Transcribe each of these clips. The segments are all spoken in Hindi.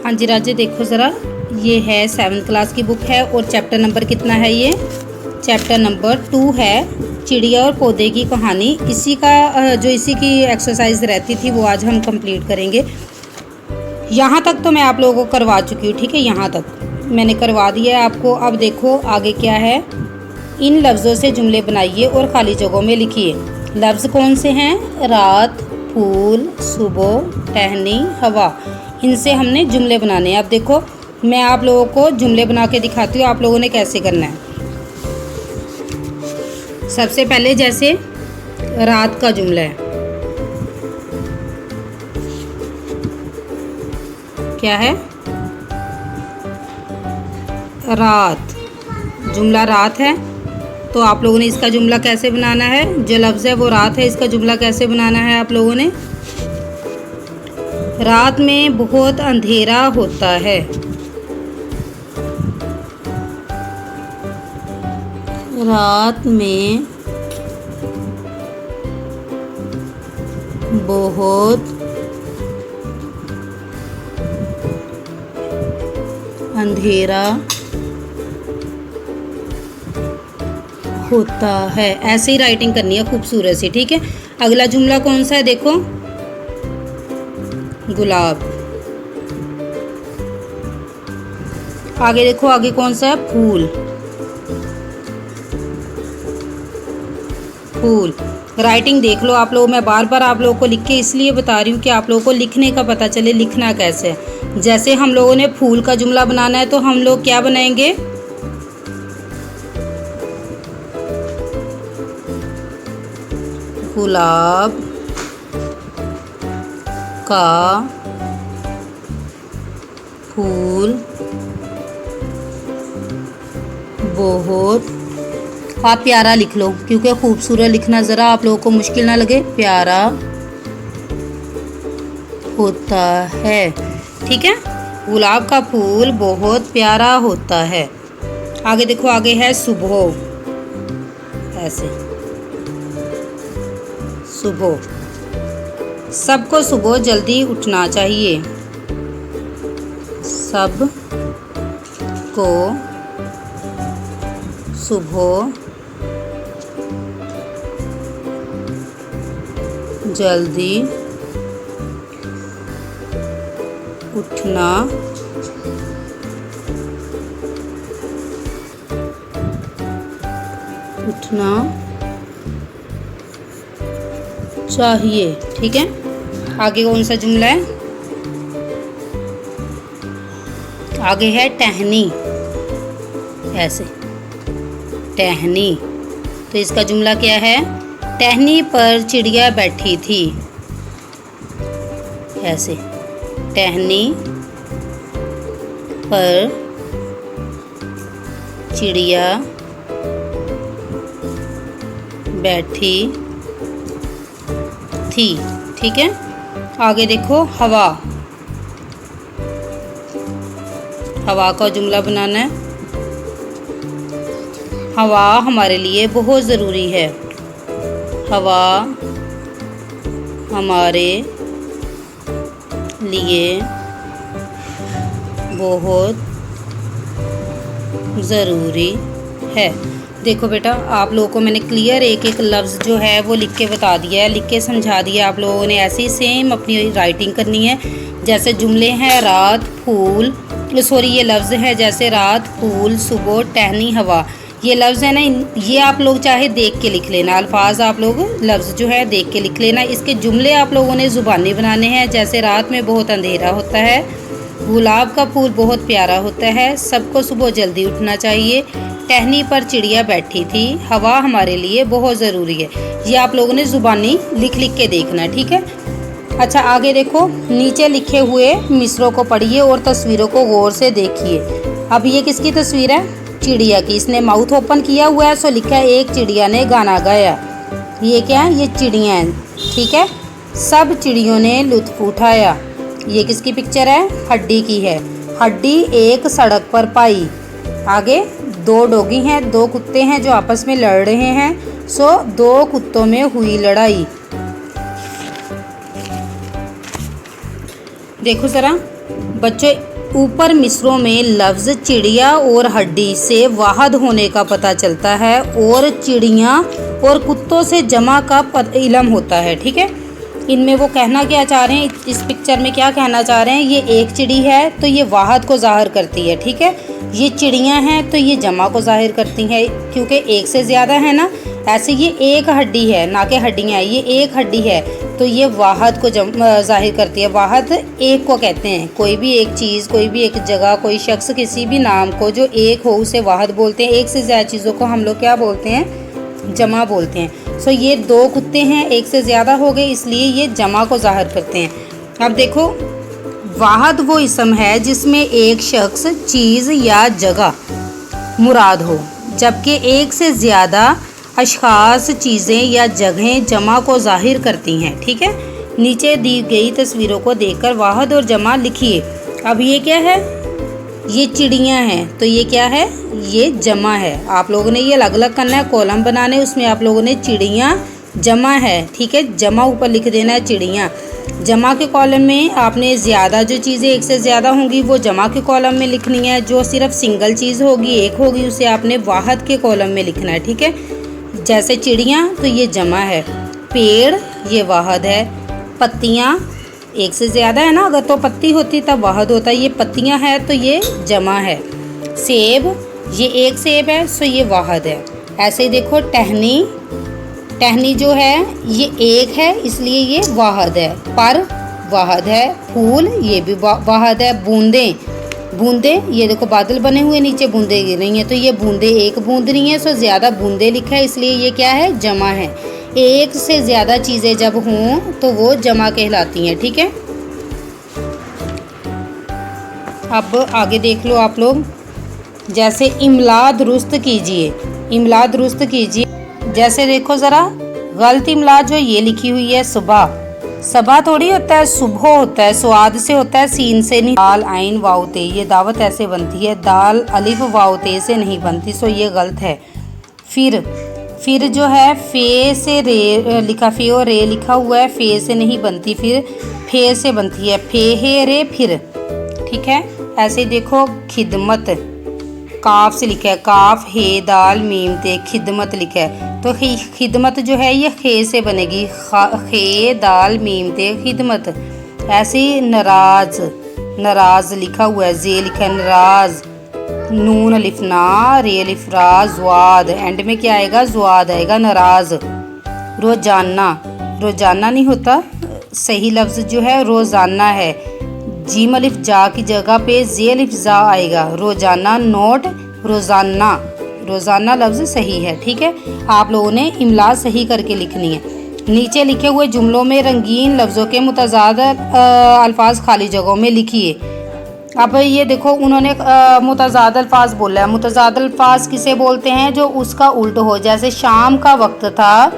हाँ जी राजे, देखो ज़रा, ये है 7th क्लास की बुक है और चैप्टर नंबर कितना है? ये चैप्टर नंबर 2 है, चिड़िया और पौधे की कहानी। इसी की एक्सरसाइज रहती थी वो आज हम कंप्लीट करेंगे। यहाँ तक तो मैं आप लोगों को करवा चुकी हूँ, ठीक है, यहाँ तक मैंने करवा दिया है आपको। अब देखो आगे क्या है। इन लफ्ज़ों से जुमले बनाइए और खाली जगहों में लिखिए। लफ्ज़ कौन से हैं? रात, फूल, सुबह, टहनी, हवा। इनसे हमने जुमले बनाने हैं। अब देखो मैं आप लोगों को जुमले बना के दिखाती हूँ, आप लोगों ने कैसे करना है। सबसे पहले जैसे रात का जुमला है, क्या है? रात, जुमला रात है। तो आप लोगों ने इसका जुमला कैसे बनाना है? जो लफ्ज़ है वो रात है, इसका जुमला कैसे बनाना है आप लोगों ने? रात में बहुत अंधेरा होता है। रात में बहुत अंधेरा होता है। ऐसे ही राइटिंग करनी है खूबसूरत सी, ठीक है। अगला जुमला कौन सा है? देखो, गुलाब। आगे देखो, आगे कौन सा है? फूल। फूल राइटिंग देख लो आप लोग। मैं बार बार आप लोगों को लिख के इसलिए बता रही हूँ कि आप लोगों को लिखने का पता चले, लिखना कैसे है। जैसे हम लोगों ने फूल का जुमला बनाना है तो हम लोग क्या बनाएंगे? गुलाब का फूल बहुत, आप प्यारा लिख लो क्योंकि खूबसूरत लिखना ज़रा आप लोगों को मुश्किल ना लगे। प्यारा होता है, ठीक है। गुलाब का फूल बहुत प्यारा होता है। आगे देखो, आगे है सुबह। ऐसे सुबह, सबको सुबह जल्दी उठना चाहिए। सब को सुबह जल्दी उठना चाहिए, ठीक है। आगे कौन सा जुमला है? आगे है टहनी। ऐसे टहनी, तो इसका जुमला क्या है? टहनी पर चिड़िया बैठी थी। ऐसे टहनी पर चिड़िया बैठी थी, ठीक है। आगे देखो, हवा। हवा का जुमला बनाना है। हवा हमारे लिए बहुत ज़रूरी है। हवा हमारे लिए बहुत ज़रूरी है। देखो बेटा, आप लोगों को मैंने क्लियर एक एक लफ्ज़ जो है वो लिख के बता दिया है, लिख के समझा दिया। आप लोगों ने ऐसे ही सेम अपनी राइटिंग करनी है। जैसे जुमले हैं रात, फूल, सॉरी ये लफ्ज़ है जैसे रात, फूल, सुबह, टहनी, हवा। ये लफ्ज़ है ना, ये आप लोग चाहे देख के लिख लेना। अल्फाज आप लोग लफ्ज़ जो है देख के लिख लेना। इसके जुमले आप लोगों ने ज़ुबानी बनाने हैं। जैसे रात में बहुत अंधेरा होता है, गुलाब का फूल बहुत प्यारा होता है, सबको सुबह जल्दी उठना चाहिए, टहनी पर चिड़िया बैठी थी, हवा हमारे लिए बहुत ज़रूरी है। ये आप लोगों ने ज़ुबानी लिख लिख के देखना, ठीक है। अच्छा, आगे देखो, नीचे लिखे हुए मिसरों को पढ़िए और तस्वीरों को गौर से देखिए। अब ये किसकी तस्वीर है? चिड़िया की। इसने माउथ ओपन किया हुआ है, सो लिखा है एक चिड़िया ने गाना गाया। ये क्या है? ये चिड़िया हैं, ठीक है। सब चिड़ियों ने लुत्फ उठाया। ये किसकी पिक्चर है? हड्डी की है। हड्डी एक सड़क पर पाई। आगे दो डॉगी हैं, दो कुत्ते हैं जो आपस में लड़ रहे हैं। सो दो कुत्तों में हुई लड़ाई। देखो ज़रा बच्चों, ऊपर मिसरों में लफ्ज़ चिड़िया और हड्डी से वाहद होने का पता चलता है और चिड़िया और कुत्तों से जमा का इलम होता है। ठीक है, इनमें वो कहना क्या चाह रहे हैं, इस पिक्चर में क्या कहना चाह रहे हैं, ये एक चिड़ी है तो ये वाहद को ज़ाहिर करती है। ठीक है, ये चिड़ियाँ हैं तो ये जमा को ज़ाहिर करती हैं, क्योंकि एक से ज़्यादा है ना। ऐसे ये एक हड्डी है ना कि हड्डियाँ, ये एक हड्डी है तो ये वाहद को ज़ाहिर करती है। वाहद एक को कहते हैं, कोई भी एक चीज़, कोई भी एक जगह, कोई शख्स, किसी भी नाम को जो एक हो उसे वाहद बोलते हैं। एक से ज़्यादा चीज़ों को हम लोग क्या बोलते हैं, जमा बोलते हैं। सो ये 2 कुत्ते हैं, एक से ज़्यादा हो गए, इसलिए ये जमा को ज़ाहिर करते हैं। अब देखो, वाहद वो इसम है जिसमें एक शख्स, चीज़ या जगह मुराद हो, जबकि एक से ज़्यादा अशख़ास, चीज़ें या जगहें जमा को ज़ाहिर करती हैं। ठीक है, नीचे दी गई तस्वीरों को देखकर वाहद और जमा लिखिए। अब ये क्या है, ये चिड़ियाँ हैं तो ये क्या है, ये जमा है। आप लोगों ने ये अलग अलग करना है, कॉलम बनाने, उसमें आप लोगों ने चिड़ियाँ जमा है। ठीक है, जमा ऊपर लिख देना है चिड़ियाँ। जमा के कॉलम में आपने ज़्यादा जो चीज़ें एक से ज़्यादा होंगी वो जमा के कॉलम में लिखनी है। जो सिर्फ सिंगल चीज़ होगी, एक होगी, उसे आपने वाहद के कॉलम में लिखना है। ठीक है, जैसे चिड़ियाँ तो ये जमा है, पेड़ ये वाहद है, पत्तियाँ एक से ज़्यादा है ना, अगर तो पत्ती होती तब वाहद होता है, ये पत्तियाँ हैं तो ये जमा है। सेब, ये एक सेब है सो ये वाहद है। ऐसे ही देखो, टहनी, टहनी जो है ये एक है इसलिए ये वाहद है, पर वाहद है। फूल ये भी वाहद है। बूंदें, बूंदें ये देखो बादल बने हुए, नीचे बूंदें गिर रही हैं तो ये बूंदें एक बूंद नहीं है, सो ज़्यादा बूंदें लिखा है इसलिए ये क्या है, जमा है। एक से ज़्यादा चीज़ें जब हों तो वो जमा कहलाती हैं। ठीक है, अब आगे देख लो आप लोग, जैसे इमला दुरुस्त कीजिए, इमला दुरुस्त कीजिए। जैसे देखो ज़रा, गलत इमला जो ये लिखी हुई है सुबह, सबा थोड़ी होता है, सुबह होता है, स्वाद से होता है, सीन से नहीं। दाल आइन वाव ते, ये दावत ऐसे बनती है, दाल अलिफ वाव ते से नहीं बनती, सो ये गलत है। फिर जो है फे से रे लिखा, फे और रे लिखा हुआ है, फे से नहीं बनती, फिर फे से बनती है, फे हे रे फिर। ठीक है, ऐसे ही देखो, खिदमत काफ से लिखा है, काफ हे दाल मीम ते, खिदमत लिखा है तो खिदमत जो है ये खे से बनेगी, खे दाल मीम ते खिदमत। ऐसे ही नाराज, नाराज लिखा हुआ है, जे लिखा है नाराज, नून अलिफना, रे अलिफरा, ज्वाद, एंड में क्या आएगा, ज्वाद आएगा, नाराज। रोजाना, रोजाना नहीं होता, सही लफ्ज़ जो है रोज़ाना है। जीम अलिफ जा की जगह पे जे अलिफ जा आएगा, रोजाना, नोट रोज़ाना, रोज़ाना लफ्ज़ सही है। ठीक है, आप लोगों ने इमला सही करके लिखनी है। नीचे लिखे हुए जुमलों में रंगीन लफ्ज़ों के मुतज़ाद अल्फाज खाली जगहों में लिखिए। अब ये देखो, उन्होंने मुतज़ाद अल्फाज बोला है। मुतज़ाद अल्फाज किसे बोलते हैं, जो उसका उल्ट हो। जैसे शाम का वक्त था,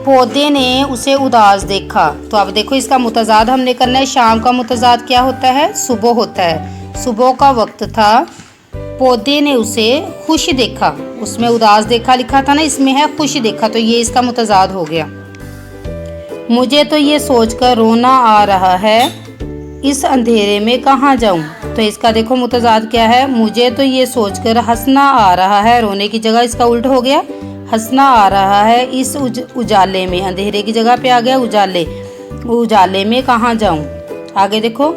पौधे ने उसे उदास देखा, तो अब देखो इसका मुतज़ाद हमने करना है। शाम का मुतज़ाद क्या होता है, सुबह होता है। सुबह का वक्त था, पौधे ने उसे खुश देखा, उसमें उदास देखा लिखा था ना, इसमें है खुश देखा, तो ये इसका मुतज़ाद हो गया। मुझे तो ये सोचकर रोना आ रहा है, इस अंधेरे में कहाँ जाऊँ, तो इसका देखो मुतज़ाद क्या है, मुझे तो ये सोचकर हंसना आ रहा है, रोने की जगह इसका उल्ट हो गया, हंसना आ रहा है इस उजाले में, अंधेरे की जगह पे आ गया उजाले, उजाले में कहाँ जाऊँ। आगे देखो,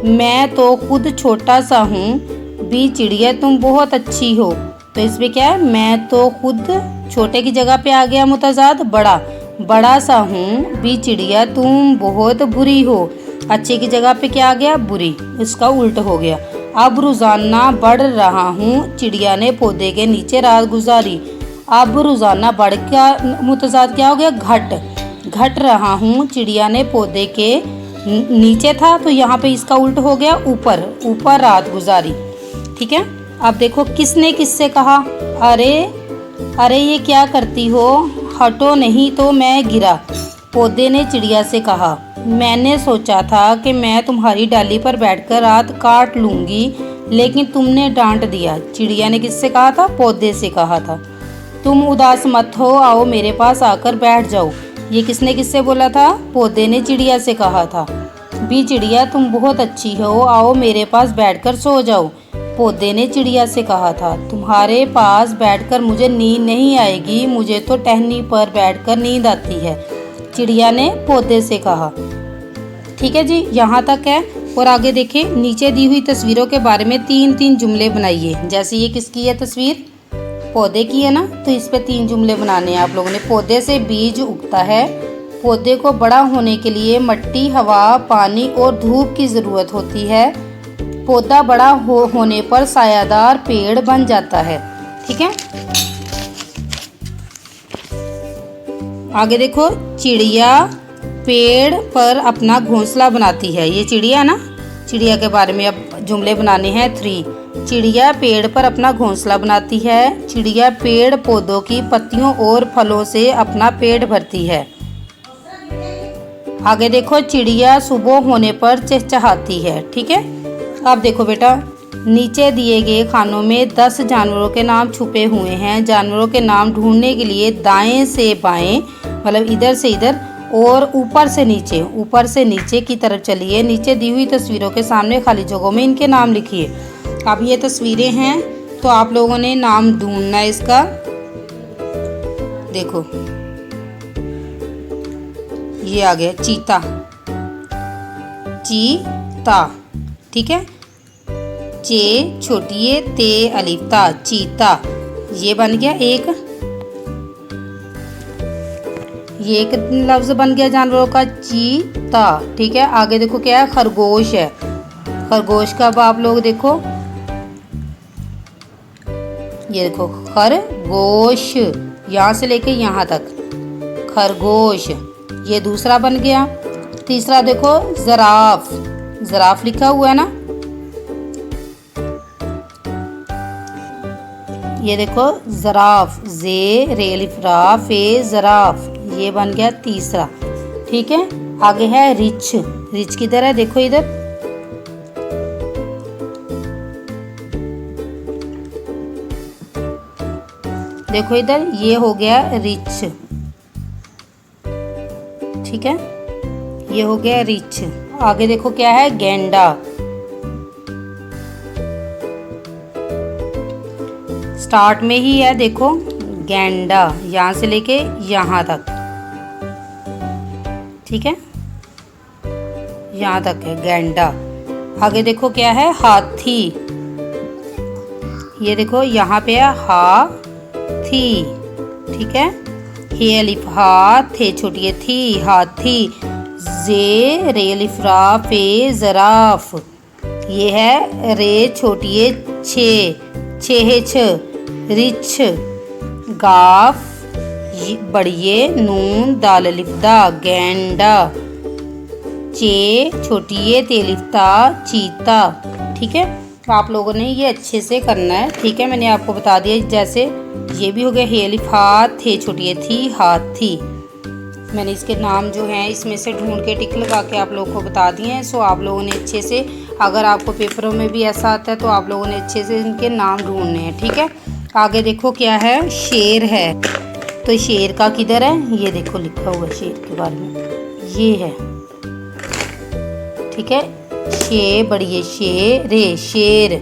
मैं तो खुद छोटा सा हूँ, बी चिड़िया तुम बहुत अच्छी हो, तो इसमें क्या है, मैं तो खुद, छोटे की जगह पे आ गया मुतज़ाद बड़ा, बड़ा सा हूँ, बी चिड़िया तुम बहुत बुरी हो, अच्छे की जगह पे क्या आ गया, बुरी, इसका उल्ट हो गया। अब रोज़ाना बढ़ रहा हूँ, चिड़िया ने पौधे के नीचे रात गुजारी, अब रोज़ाना बढ़ क्या मुतज़ाद क्या हो गया, घट, घट रहा हूँ, चिड़िया ने पौधे के नीचे था, तो यहाँ पे इसका उल्ट हो गया, ऊपर, ऊपर रात गुजारी। ठीक है, अब देखो, किसने किससे कहा, अरे अरे ये क्या करती हो, हटो नहीं तो मैं गिरा, पौधे ने चिड़िया से कहा, मैंने सोचा था कि मैं तुम्हारी डाली पर बैठकर रात काट लूँगी, लेकिन तुमने डांट दिया। चिड़िया ने किससे कहा था, पौधे से कहा था। तुम उदास मत हो, आओ मेरे पास आकर बैठ जाओ, ये किसने किससे बोला था, पौधे ने चिड़िया से कहा था। भी चिड़िया तुम बहुत अच्छी हो, आओ मेरे पास बैठकर सो जाओ। पौधे ने चिड़िया से कहा था, तुम्हारे पास बैठकर मुझे नींद नहीं आएगी, मुझे तो टहनी पर बैठकर नींद आती है, चिड़िया ने पौधे से कहा। ठीक है जी, यहाँ तक है। और आगे देखिए, नीचे दी हुई तस्वीरों के बारे में 3-3 जुमले बनाइए। जैसे ये किसकी है तस्वीर, पौधे की है ना, तो इस पे 3 जुमले बनाने हैं आप लोगों ने। पौधे से बीज उगता है, पौधे को बड़ा होने के लिए मिट्टी, हवा, पानी और धूप की ज़रूरत होती है, पौधा बड़ा होने पर सायादार पेड़ बन जाता है। ठीक है, आगे देखो, चिड़िया पेड़ पर अपना घोंसला बनाती है। ये चिड़िया ना, चिड़िया के बारे में अब जुमले बनाने हैं 3। चिड़िया पेड़ पर अपना घोंसला बनाती है, चिड़िया पेड़ पौधों की पत्तियों और फलों से अपना पेट भरती है। आगे देखो, चिड़िया सुबह होने पर चहचहाती है। ठीक है, अब देखो बेटा, नीचे दिए गए खानों में 10 जानवरों के नाम छुपे हुए हैं। जानवरों के नाम ढूंढने के लिए दाएं से बाएं, मतलब इधर से इधर और ऊपर से नीचे की तरफ चलिए। नीचे दी हुई तस्वीरों के सामने खाली जगहों में इनके नाम लिखिए। अब ये तस्वीरें हैं, तो आप लोगों ने नाम ढूंढना है इसका। देखो, ये आ गया चीता, चीता। ठीक है, चे छोटी है, ते अलिफ ता, चीता। ये बन गया एक, ये एक लफ्ज बन गया जानवरों का, चीता। ठीक है, आगे देखो क्या है, खरगोश है। खरगोश का अब आप लोग देखो, ये देखो खरगोश, यहाँ से लेके यहाँ तक खरगोश, ये दूसरा बन गया। तीसरा देखो जराफ, जराफ लिखा हुआ है ना, ये देखो जराफ, जे रे अलिफ रा फे जराफ, ये बन गया तीसरा। ठीक है, आगे है रिछ। रिछ किधर है, देखो इधर, देखो इधर, ये हो गया रिछ। ठीक है, ये हो गया रिछ। आगे देखो क्या है, गेंडा। स्टार्ट में ही है, देखो गेंडा, यहाँ से लेके यहाँ तक। ठीक है, यहाँ तक है गेंडा। आगे देखो क्या है, हाथी। ये देखो यहाँ पे है हाथी। ठीक है, हे अलिफ हा, थे छोटी है थी, हाथी। जे रे अलिफ रा फे जराफ, ये है रे छोटी है छे है छ, रिछ। गाफ बड़िए नून दाल अलिफ दा, गेंडा। चे छोटी है तेलिफ ता, चीता। ठीक है, तो आप लोगों ने ये अच्छे से करना है। ठीक है, मैंने आपको बता दिया। जैसे ये भी हो गया, हे अलिफ हा, थे छोटी है थी, हाथी। मैंने इसके नाम जो हैं इसमें से ढूंढ के टिक लगा के आप लोगों को बता दिए हैं। सो आप लोगों ने अच्छे से, अगर आपको पेपरों में भी ऐसा आता है तो आप लोगों ने अच्छे से इनके नाम ढूंढने हैं। ठीक है, आगे देखो क्या है, शेर है। तो शेर का किधर है, ये देखो लिखा हुआ है शेर के बारे में, ये है। ठीक है, शे बड़िए शेरे, शेर।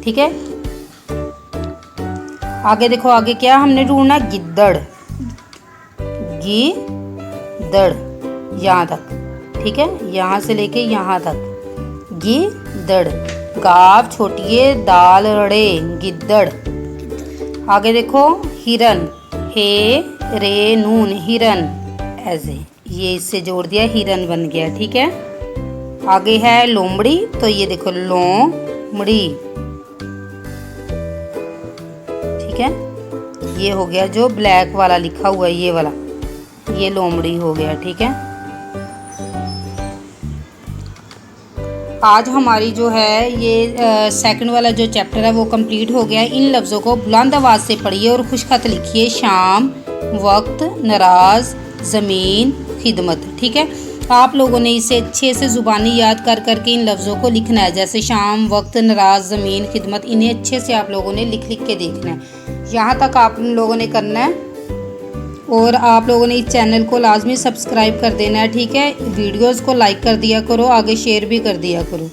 ठीक है, आगे देखो, आगे क्या हमने ढूंढना, गिद्दड़, गिद्दड़, यहाँ तक। ठीक है, यहाँ से लेके यहाँ तक, गिद्दड़। गाव छोटी है, दाल रड़े, गिद्दड़। आगे देखो हिरन, हे रे नून, हिरन, ऐसे ये इससे जोड़ दिया, हिरन बन गया। ठीक है, आगे है लोमड़ी, तो ये देखो लोमड़ी। ठीक है, ये हो गया जो ब्लैक वाला लिखा हुआ है, ये वाला, ये लोमड़ी हो गया। ठीक है, आज हमारी जो है ये सेकंड वाला जो चैप्टर है वो कंप्लीट हो गया है। इन लफ्ज़ों को बुलंद आवाज़ से पढ़िए और खुशखत लिखिए। शाम, वक्त, नाराज, ज़मीन, खिदमत। ठीक है, आप लोगों ने इसे अच्छे से ज़ुबानी याद कर करके इन लफ्ज़ों को लिखना है। जैसे शाम, वक्त, नाराज, ज़मीन, खिदमत, इन्हें अच्छे से आप लोगों ने लिख लिख के देखना है। यहाँ तक आप लोगों ने करना है। और आप लोगों ने इस चैनल को लाजमी सब्सक्राइब कर देना है, ठीक है। वीडियोस को लाइक कर दिया करो, आगे शेयर भी कर दिया करो।